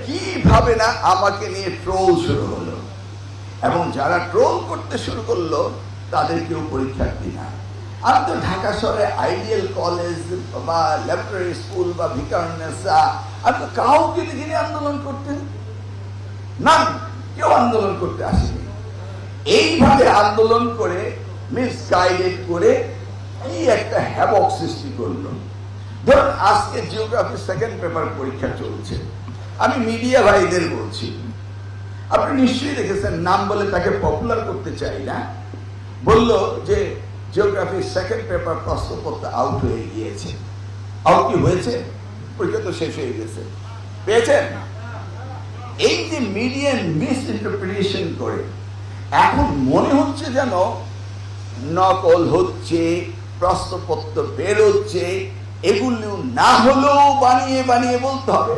কিভাবে না আমাকে নিয়ে ট্রোল শুরু হলো, এবং যারা ট্রোল করতে শুরু করলো তাদের কেউ পরীক্ষার্থী না। আমি তো ঢাকা শহরে আইডিয়াল কলেজ বা ল্যাবরেটরি স্কুল বা ভিকারুন্নেসা, আমি তো কাউকে দেখিনি আন্দোলন করতে, না কেউ আন্দোলন করতে আসেনি। এইভাবে আন্দোলন করে মিসগাইডেড করে কি একটা হ্যাবক সৃষ্টি করলো। ধরুন আজকে জিওগ্রাফি সেকেন্ড পেপার পরীক্ষা চলছে, আমি মিডিয়া ভাইদের বলছি, আপনি নিশ্চয়ই দেখেছেন, নাম বলে তাকে পপুলার করতে চাই না, বলল যে জিওগ্রাফি সেকেন্ড পেপার প্রশ্নপত্র আউট হয়ে গিয়েছে। আউট কি হয়েছে? পরীক্ষা তো শেষ হয়ে গেছে, পেয়েছেন? এই যে মিডিয়া মিস ইন্টারপ্রিটেশন করে এখন মনে হচ্ছে যেন নকল হচ্ছে, প্রশ্নপত্র বেরোচ্ছে, এগুলো না হলেও বানিয়ে বানিয়ে বলতে হবে।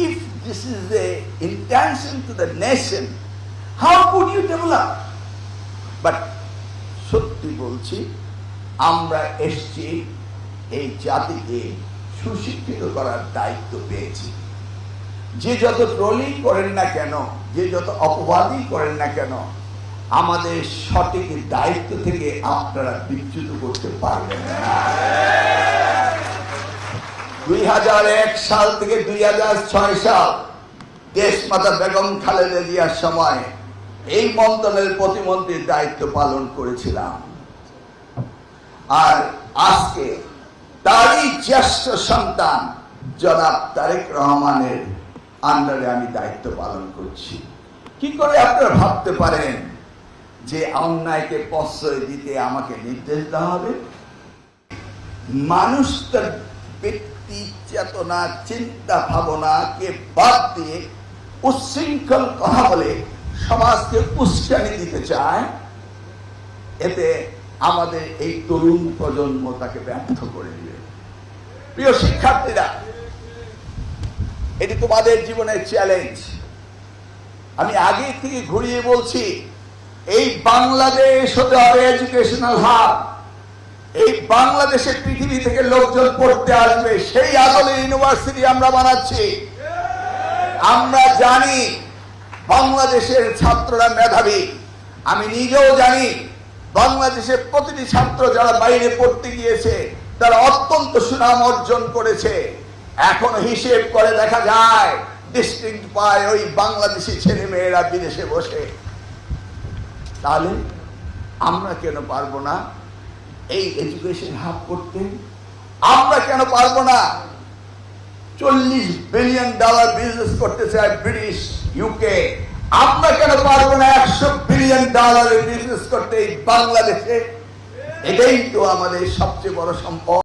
If this is a intention to the nation, how could you develop? But সত্যি বলছি, আমরা এসছি এই জাতিকে সুশিক্ষিত করার দায়িত্ব পেয়েছি। যে যত ট্রোলিং করেন না কেন, যে যত অপবাদই করেন না কেন, আমাদের সঠিক দায়িত্ব থেকে আপনারা বিচ্যুত করতে পারবেন না। 2001 সাল থেকে 2006 সাল দেশমাতা বেগম খালেদা জিয়ার সময় এই মন্ত্রণালয়ের প্রতিমন্ত্রীর দায়িত্ব পালন করেছিলাম, আর আজকে তারই জ্যেষ্ঠ সন্তান জনাব তারেক রহমানের আন্ডারে আমি দায়িত্ব পালন করছি। কি করে আপনারা ভাবতে পারেন যে অন্যায়কে প্রশ্রয় দিতে আমাকে নির্দেশ দেওয়া হবে? মানুষ তার ব্যক্তি চেতনা, চিন্তা ভাবনাকে বাদ দিয়ে উচ্ছৃঙ্খল কথা বলে সমাজকে উস্কানি দিতে চায়, এতে আমাদের এই তরুণ প্রজন্ম তাকে ব্যর্থ করে দিবে। প্রিয় শিক্ষার্থীরা, এটি তোমাদের জীবনের চ্যালেঞ্জ। আমি আগে থেকে ঘুরিয়ে বলছি, এই বাংলাদেশ হতে হবে এডুকেশনাল হাব। এই বাংলাদেশের পৃথিবী থেকে লোকজন পড়তে আসবে, সেই আদলে ইউনিভার্সিটি আমরা বানাচ্ছি। আমরা জানি বাংলাদেশের ছাত্ররা মেধাবী, আমি নিজেও জানি বাংলাদেশের প্রতিটি ছাত্র যারা বাইরে পড়তে গিয়েছে তারা অত্যন্ত সুনাম অর্জন করেছে। এখন হিসেব করে দেখা যায় ডিস্ট্রিক্ট পায় ওই বাংলাদেশি ছেলে মেয়েরা বিদেশে বসে। তাহলে আমরা কেন পারবো না এই এডুকেশন হাব করতে? আমরা কেন পারবো না $40 বিলিয়ন বিজনেস করতে চায় ব্রিটিশ ইউকে? আমরা কেন পারবো না $100 বিলিয়ন বিজনেস করতে এই বাংলাদেশে? এটাই তো আমাদের সবচেয়ে বড় সম্পদ।